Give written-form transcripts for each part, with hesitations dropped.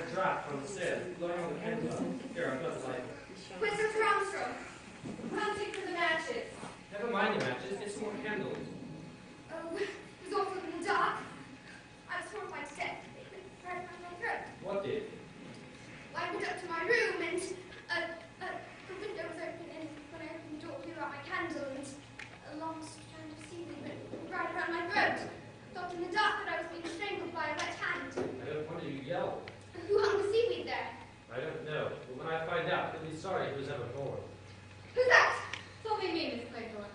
a draft from the stairs, blowing on the candle. Here, I've got the light. Where's Dr. Armstrong? Hunting for the matches. Never mind the matches, get some more candles. Oh, it was awful in the dark. I was horrified to death. It went right around my throat. What did? Well, I went up to my room and the window was open, and when I opened the door, blew out my candle, and a long strand of seaweed went right around my throat. Thought in the dark that I was being strangled by a wet hand. I don't wonder you yelled. Who hung the seaweed there? I don't know, but when I find out, you'll be sorry it was ever born. Who's that? It's only me, Miss Claythorne.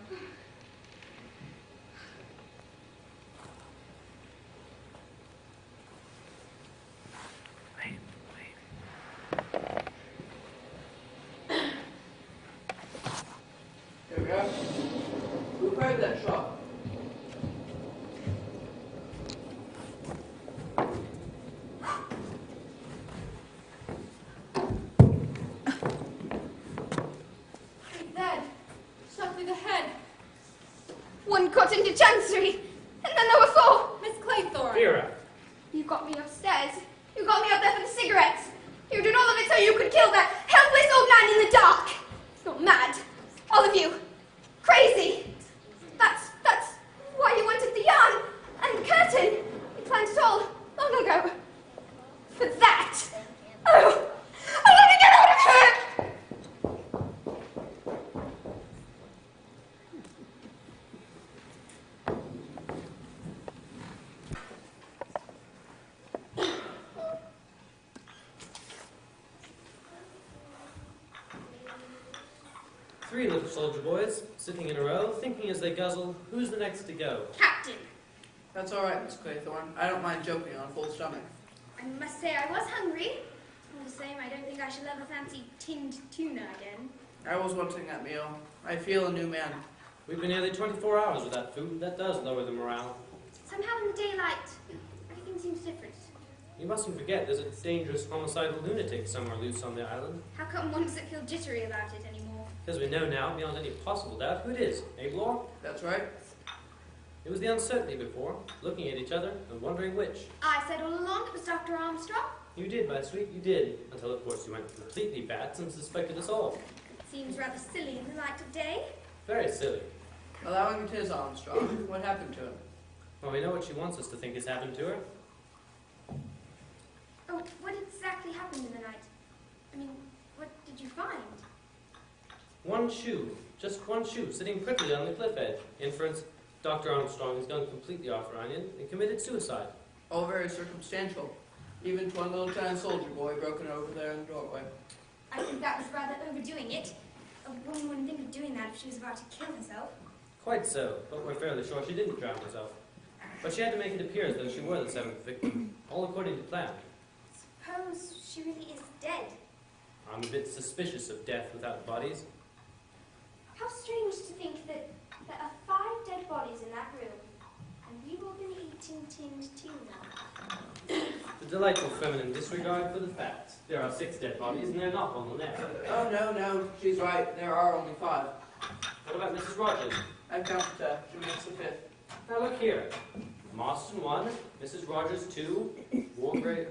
Here we are. Who fired that shot? He's dead. Shot through the head. One got into Chancery, and then there were four. Miss Claythorne. Vera! You got me upstairs. You got me up there for the cigarettes. You did all of it so you could kill that helpless old man in the dark. You're mad. All of you. Crazy. That's why you wanted the yarn and the curtain. You planned it all long ago. For that. Oh, I want to get out of here. Three little soldier boys, sitting in a row, thinking as they guzzle, who's the next to go? Captain. That's all right, Miss Claythorne. I don't mind joking on a full stomach. I must say I was hungry. All the same, I don't think I shall ever fancy tinned tuna again. I was wanting that meal. I feel a new man. We've been nearly 24 hours without food. That does lower the morale. Somehow in the daylight, everything seems different. You mustn't forget there's a dangerous homicidal lunatic somewhere loose on the island. How come one doesn't feel jittery about it anymore? Because we know now, beyond any possible doubt, who it is. Eh, Blore? That's right. It was the uncertainty before, looking at each other and wondering which. I said all along it was Dr. Armstrong. You did, my sweet, you did. Until, of course, you went completely bats and suspected us all. It seems rather silly in the light of day. Very silly. Allowing it is Armstrong. What happened to him? Well, we know what she wants us to think has happened to her. Oh, what exactly happened in the night? I mean, what did you find? One shoe, just one shoe, sitting prettily on the cliff edge. Inference, Dr. Armstrong has gone completely off her onion and committed suicide. All very circumstantial. Even to one little tiny soldier boy broken over there in the doorway. I think that was rather overdoing it. A woman wouldn't think of doing that if she was about to kill herself. Quite so, but we're fairly sure she didn't drown herself. But she had to make it appear as though she were the seventh victim, all according to plan. Suppose she really is dead. I'm a bit suspicious of death without bodies. How strange to think that there are 5 dead bodies in that room, and we've all been eating tinned tuna. The delightful feminine disregard for the facts. There are 6 dead bodies, and they're not on the net. Oh, no, she's right. There are only 5. What about Mrs. Rogers? I've counted her. She makes the 5th. Now look here. Marston 1, Mrs. Rogers 2, Wargrave,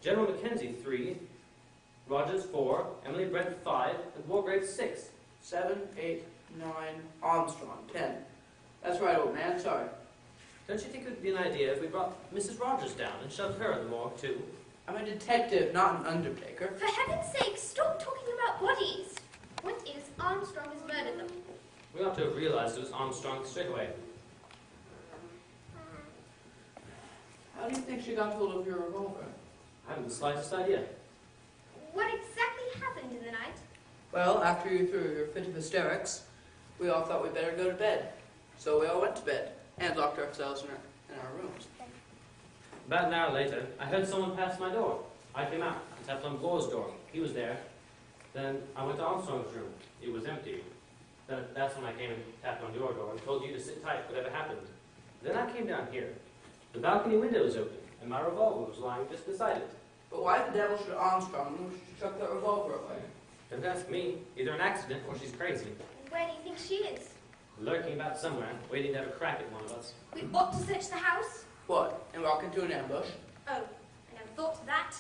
General Mackenzie 3, Rogers 4, Emily Brent 5, and Wargrave 6. 7, 8, 9, Armstrong 10. That's right, old man. Sorry. Don't you think it would be an idea if we brought Mrs. Rogers down and shoved her in the morgue too? I'm a detective, not an undertaker. For heaven's sake, stop talking about bodies. What if Armstrong has murdered them? We ought to have realized it was Armstrong straight away. How do you think she got hold of your revolver? I haven't the slightest idea. What exactly happened in the night? Well, after you threw your fit of hysterics, we all thought we'd better go to bed. So we all went to bed and locked ourselves in our rooms. About an hour later, I heard someone pass my door. I came out and tapped on Blore's door. He was there. Then I went to Armstrong's room. It was empty. Then that's when I came and tapped on your door and told you to sit tight, whatever happened. Then I came down here. The balcony window was open, and my revolver was lying just beside it. But why the devil should Armstrong chuck that revolver away? Don't ask me. Either an accident or she's crazy. Where do you think she is? Lurking about somewhere, waiting to have a crack at one of us. We ought to search the house. What, and walk into an ambush? Oh, I never thought of that.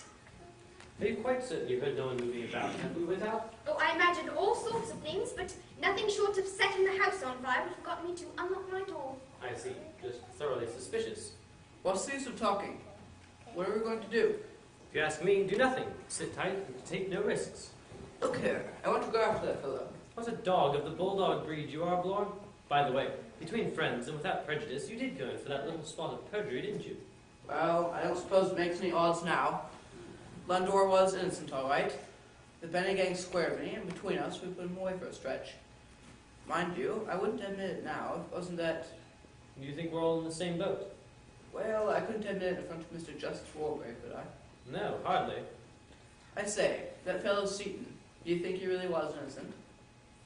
Are you quite certain you heard no one moving about when we went out? Oh, I imagined all sorts of things, but nothing short of setting the house on fire would have got me to unlock my door. I see. Just thoroughly suspicious. What's the use of talking? What are we going to do? If you ask me, do nothing. Sit tight and take no risks. Look here, I want to go after that fellow. What a dog of the bulldog breed you are, Blore. By the way, between friends and without prejudice, you did go in for that little spot of perjury, didn't you? Well, I don't suppose it makes any odds now. Lundor was innocent, all right. The Benny gang squared me, and between us, we put him away for a stretch. Mind you, I wouldn't admit it now if it wasn't that... Do you think we're all in the same boat? Well, I couldn't admit it in front of Mr. Justice Wargrave, could I? No, hardly. I say, that fellow Seaton, do you think he really was innocent?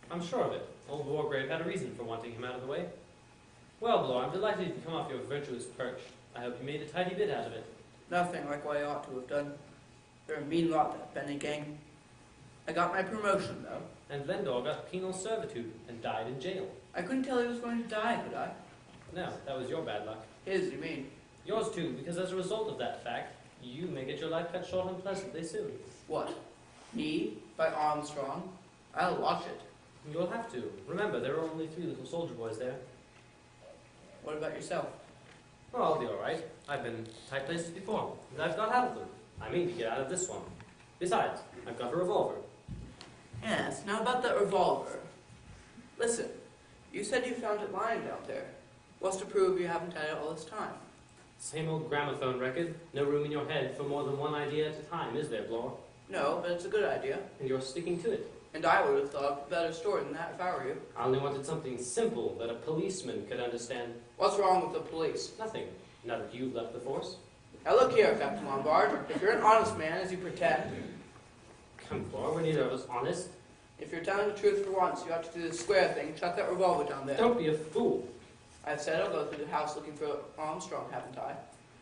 I'm sure of it. Old Wargrave had a reason for wanting him out of the way. Well, Blore, I'm delighted you come off your virtuous perch. I hope you made a tidy bit out of it. Nothing like what I ought to have done. They're a mean lot, that Benny gang. I got my promotion, though. And Lendor got penal servitude and died in jail. I couldn't tell he was going to die, could I? No, that was your bad luck. His, you mean? Yours too, because as a result of that fact, you may get your life cut short unpleasantly soon. What? Me? By Armstrong? I'll watch it. You'll have to. Remember, there are only 3 little soldier boys there. What about yourself? Well, I'll be all right. I've been in tight places before, and I've got out of them. I mean to get out of this one. Besides, I've got a revolver. Yes, now about that revolver. Listen, you said you found it lying down there. What's to prove you haven't had it all this time? Same old gramophone record. No room in your head for more than one idea at a time, is there, Blore? No, but it's a good idea. And you're sticking to it. And I would have thought of a better story than that if I were you. I only wanted something simple that a policeman could understand. What's wrong with the police? Nothing. Now that you've left the force. Now look here, Captain Lombard. If you're an honest man, as you pretend, Come, Blore, we're neither of us honest. if you're telling the truth for once, you ought to do the square thing. Chuck that revolver down there. Don't be a fool. I've said I'll go through the house looking for Armstrong, haven't I?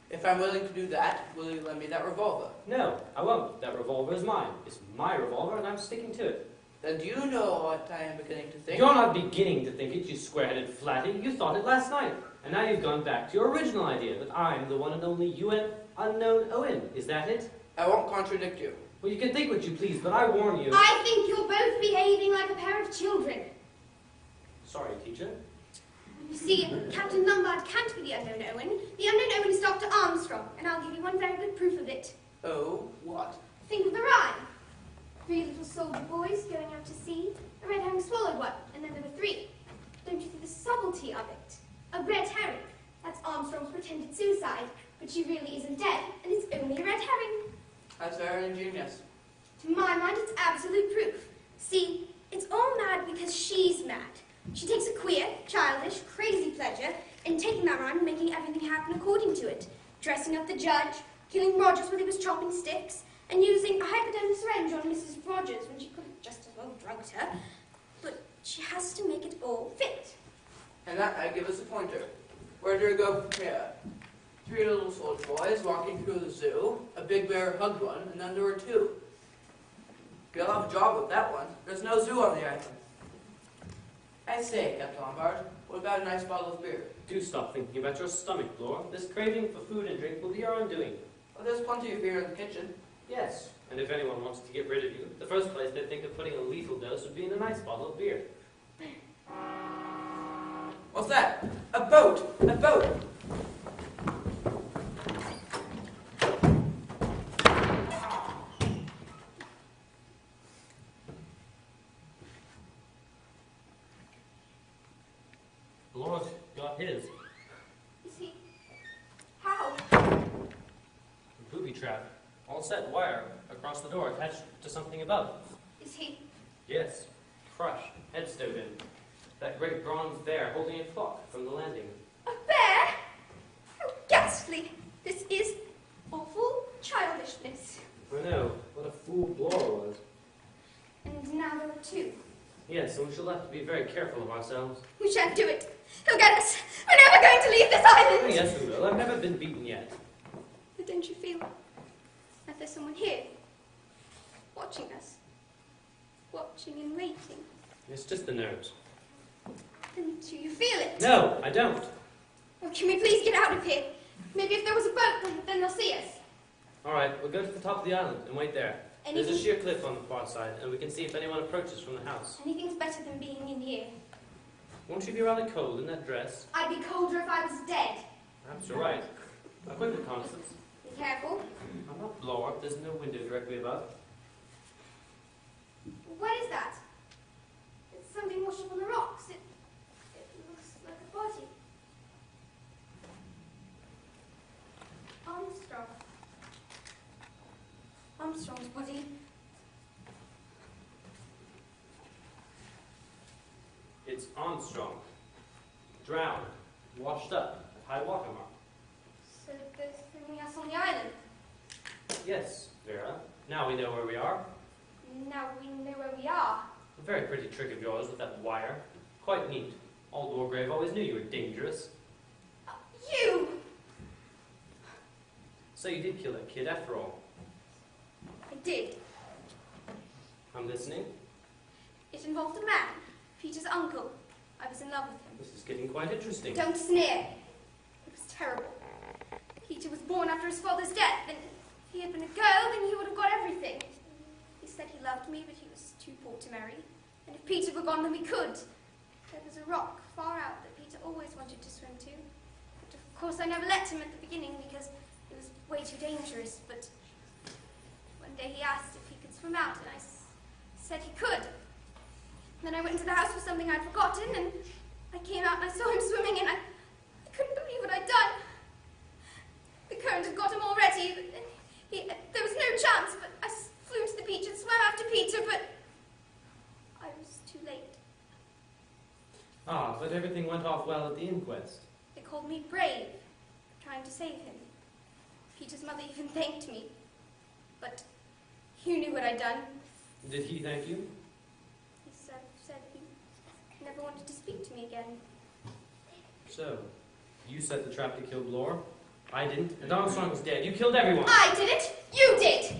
If I'm willing to do that, will you lend me that revolver? No, I won't. That revolver is mine. It's my revolver, and I'm sticking to it. Then do you know what I am beginning to think? You're not beginning to think it, you square-headed flatty. You thought it last night. And now you've gone back to your original idea that I'm the one and only UN unknown Owen. Is that it? I won't contradict you. Well, you can think what you please, but I warn you. I think you're both behaving like a pair of children. Sorry, teacher. You see, Captain Lombard can't be the unknown Owen. The unknown Owen is Dr. Armstrong, and I'll give you one very good proof of it. Oh, what? Think of the rhyme. 3 little soldier boys going out to sea. A red herring swallowed one, and then there were 3. Don't you see the subtlety of it? A red herring. That's Armstrong's pretended suicide, but she really isn't dead, and it's only a red herring. That's very ingenious. To my mind, it's absolute proof. See, it's all mad because she's mad. She takes a queer, childish, crazy pleasure in taking that rhyme and making everything happen according to it. Dressing up the judge, killing Rogers when he was chopping sticks, and using a hypodermic syringe on Mrs. Rogers when she could have just as well drugged her. But she has to make it all fit. And that might give us a pointer. Where do we go from here? 3 little soldier boys walking through the zoo, a big bear hugged one, and then there were 2. You'll have a job with that one. There's no zoo on the island. I say, Captain Lombard, what about a nice bottle of beer? Do stop thinking about your stomach, Blore. This craving for food and drink will be your undoing. Well, there's plenty of beer in the kitchen. Yes, and if anyone wants to get rid of you, the first place they'd think of putting a lethal dose would be in a nice bottle of beer. What's that? A boat! A boat! Blore got his. Is he? How? A booby trap. All set wire across the door attached to something above. Is he? Yes. Crushed. Head stowed in. That great bronze bear holding a clock from the landing. A bear? How ghastly. This is awful childishness. I know. What a fool Blore was. And now there are 2. Yes, and we shall have to be very careful of ourselves. We shan't do it. He'll get us. We're never going to leave this Oh, island. yes, we will. I've never been beaten yet. But don't you feel that there's someone here, watching us? Watching and waiting. It's just the nerves. And do you feel it? No, I don't. Oh, can we please get out of here? Maybe if there was a boat, then they'll see us. All right, we'll go to the top of the island and wait there. There's a Anything, sheer cliff on the far side, and we can see if anyone approaches from the house. anything's better than being in here. Won't you be rather cold in that dress? I'd be colder if I was dead. Perhaps you're right. A quick reconnaissance. Be careful. I'm not blow up. There's no window directly above. What is that? It's something washed up on the rocks. It looks like a body. Armstrong. Armstrong's body. It's Armstrong. Drowned. Washed up. At high water mark. So there's nothing else on the island. Yes, Vera. Now we know where we are. Now we know where we are. A very pretty trick of yours with that wire. Quite neat. Old Wargrave always knew you were dangerous. You! So you did kill that kid after all. I did. I'm listening. It involved a man, Peter's uncle. I was in love with him. This is getting quite interesting. Don't sneer. It was terrible. Peter was born after his father's death, and if he had been a girl, then he would have got everything. He said he loved me, but he was too poor to marry. And if Peter were gone, then we could. There was a rock far out that Peter always wanted to swim to. But of course I never let him at the beginning because it was way too dangerous. But one day he asked if he could swim out, and I said he could. Then I went into the house for something I'd forgotten, and I came out and I saw him swimming, and I couldn't believe what I'd done. The current had got him already. There was no chance, but I flew to the beach and swam after Peter, but I was too late. Ah, but everything went off well at the inquest. They called me brave, trying to save him. Peter's mother even thanked me. But you knew what I'd done. Did he thank you? He said he never wanted to speak to me again. So, you set the trap to kill Blore. I didn't, and Armstrong was dead. You killed everyone. I did it! You did!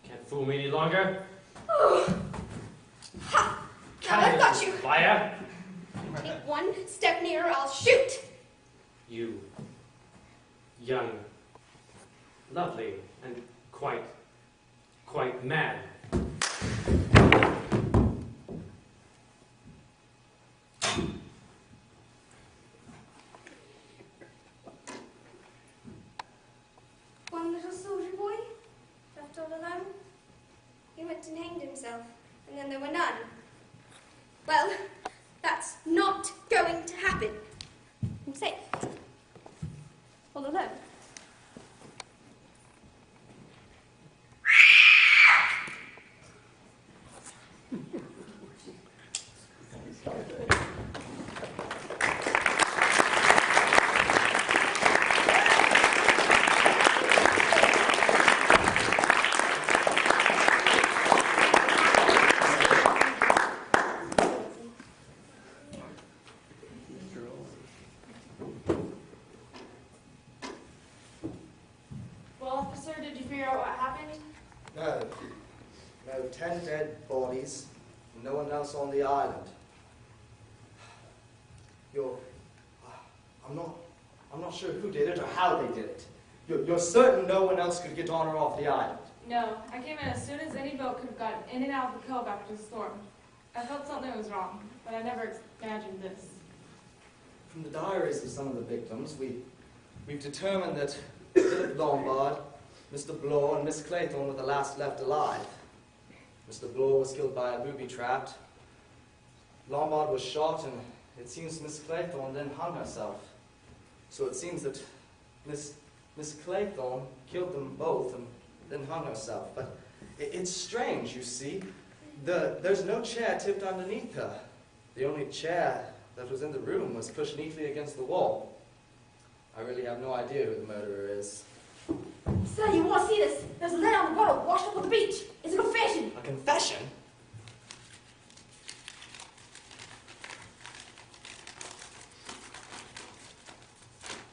Can't fool me any longer. Oh. Ha! Now I've got you! Liar! Take one step nearer, I'll shoot! You. Young. Lovely. And quite mad. One little soldier boy, left all alone. He went and hanged himself, and then there were none. Well, that's not going to happen. I'm safe. All alone. Well, officer, did you figure out what happened? No. No, 10 dead bodies, and no one else on the island. I'm not sure who did it or how they did it. You're certain no one else could get on or off the island? No, I came in as soon as any boat could have gotten in and out of the cove after the storm. I felt something was wrong, but I never imagined this. From the diaries of some of the victims, we've determined that Philip Lombard, Mr. Blore, and Miss Claythorne were the last left alive. Mr. Blore was killed by a booby-trapped. Lombard was shot, and it seems Miss Claythorne then hung herself. So it seems that Miss Claythorne killed them both and then hung herself. But it's strange, you see. There's no chair tipped underneath her. The only chair that was in the room was pushed neatly against the wall. I really have no idea who the murderer is. Sir, you want to see this? There's a letter on the bottle washed up on the beach. It's a confession. A confession?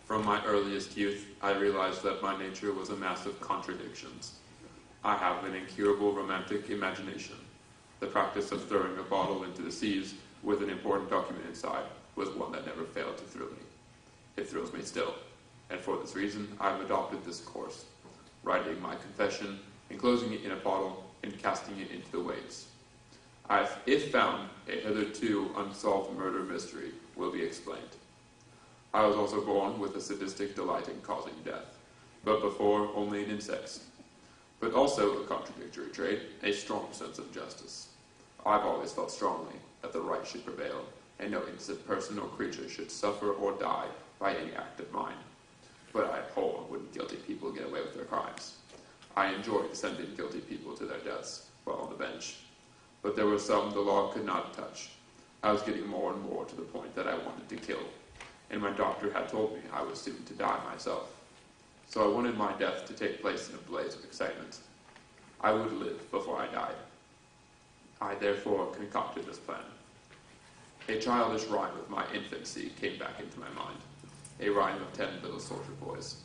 From my earliest youth, I realized that my nature was a mass of contradictions. I have an incurable romantic imagination. The practice of throwing a bottle into the seas with an important document inside was one that never failed to thrill me. It thrills me still, and for this reason, I have adopted this course. writing my confession, enclosing it in a bottle, and casting it into the waves. If found, a hitherto unsolved murder mystery will be explained. I was also born with a sadistic delight in causing death, but before only in insects. But also a contradictory trait, a strong sense of justice. I've always felt strongly that the right should prevail, and no innocent person or creature should suffer or die by any act of mine. But I abhor when guilty people get away with their crimes. I enjoyed sending guilty people to their deaths while on the bench. But there were some the law could not touch. I was getting more and more to the point that I wanted to kill, and my doctor had told me I was soon to die myself. So I wanted my death to take place in a blaze of excitement. I would live before I died. I therefore concocted this plan. A childish rhyme of my infancy came back into my mind, a rhyme of 10 little soldier boys.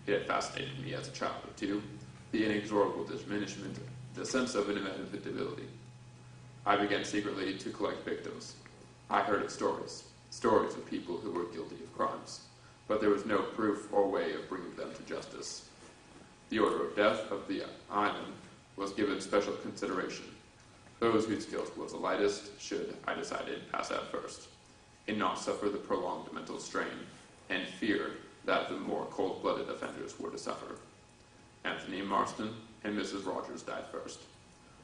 It had fascinated me as a child of 2, the inexorable diminishment, the sense of inevitability. I began secretly to collect victims. I heard of stories of people who were guilty of crimes, but there was no proof or way of bringing them to justice. The order of death of the island was given special consideration. Those whose guilt was the lightest should, I decided, pass out first, and not suffer the prolonged mental strain and fear that the more cold-blooded offenders were to suffer. Anthony Marston and Mrs. Rogers died first.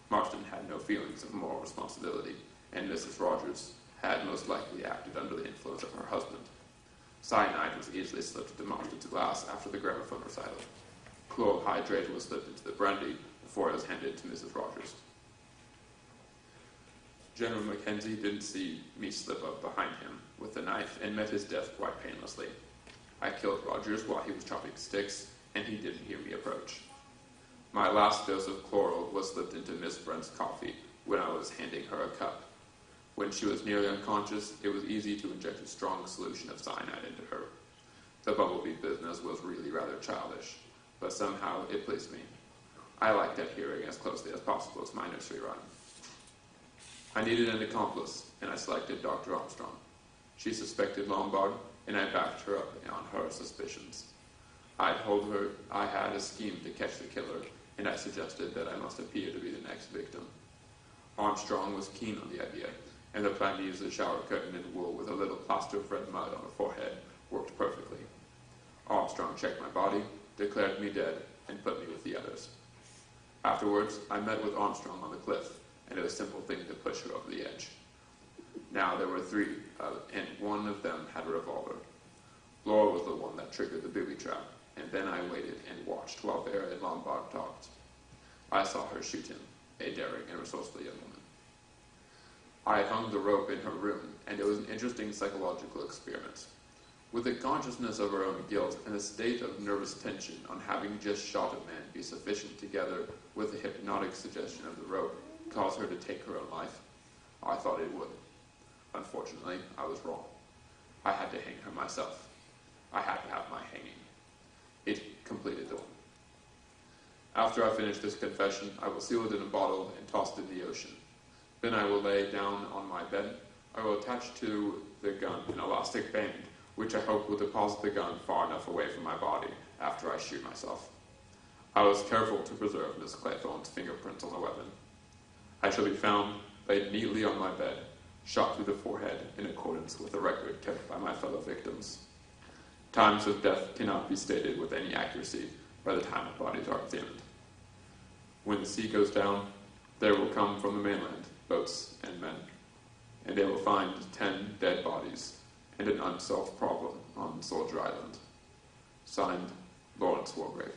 Marston had no feelings of moral responsibility, and Mrs. Rogers had most likely acted under the influence of her husband. Cyanide was easily slipped into Marston's glass after the gramophone recital. Chloral hydrate was slipped into the brandy before it was handed to Mrs. Rogers. General Mackenzie didn't see me slip up behind him with the knife and met his death quite painlessly. I killed Rogers while he was chopping sticks, and he didn't hear me approach. My last dose of chloral was slipped into Miss Brent's coffee when I was handing her a cup. When she was nearly unconscious, it was easy to inject a strong solution of cyanide into her. The bumblebee business was really rather childish, but somehow it pleased me. I liked adhering as closely as possible to my nursery rhyme. I needed an accomplice, and I selected Dr. Armstrong. She suspected Lombard, and I backed her up on her suspicions. I told her I had a scheme to catch the killer, and I suggested that I must appear to be the next victim. Armstrong was keen on the idea, and the plan to use a shower curtain and wool with a little plaster of red mud on the forehead worked perfectly. Armstrong checked my body, declared me dead, and put me with the others. Afterwards, I met with Armstrong on the cliff, and it was a simple thing to push her over the edge. Now there were 3, and one of them had a revolver. Laura was the one that triggered the booby trap, and then I waited and watched while Vera and Lombard talked. I saw her shoot him, a daring and resourceful young woman. I had hung the rope in her room, and it was an interesting psychological experiment. Would the consciousness of her own guilt and the state of nervous tension on having just shot a man be sufficient, together with the hypnotic suggestion of the rope, cause her to take her own life? I thought it would. Unfortunately, I was wrong. I had to hang her myself. I had to have my hanging. It completed the one. After I finish this confession, I will seal it in a bottle and toss it in the ocean. Then I will lay down on my bed. I will attach to the gun an elastic band, which I hope will deposit the gun far enough away from my body after I shoot myself. I was careful to preserve Miss Claythorne's fingerprints on the weapon. I shall be found laid neatly on my bed, shot through the forehead in accordance with the record kept by my fellow victims. Times of death cannot be stated with any accuracy by the time the bodies are examined. When the sea goes down, there will come from the mainland boats and men, and they will find 10 dead bodies and an unsolved problem on Soldier Island. Signed, Lawrence Wargrave.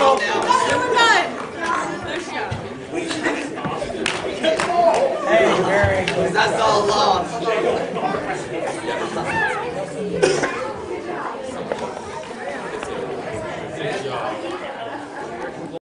calm down. We're done. Let's go. Hey, very good. That's all long.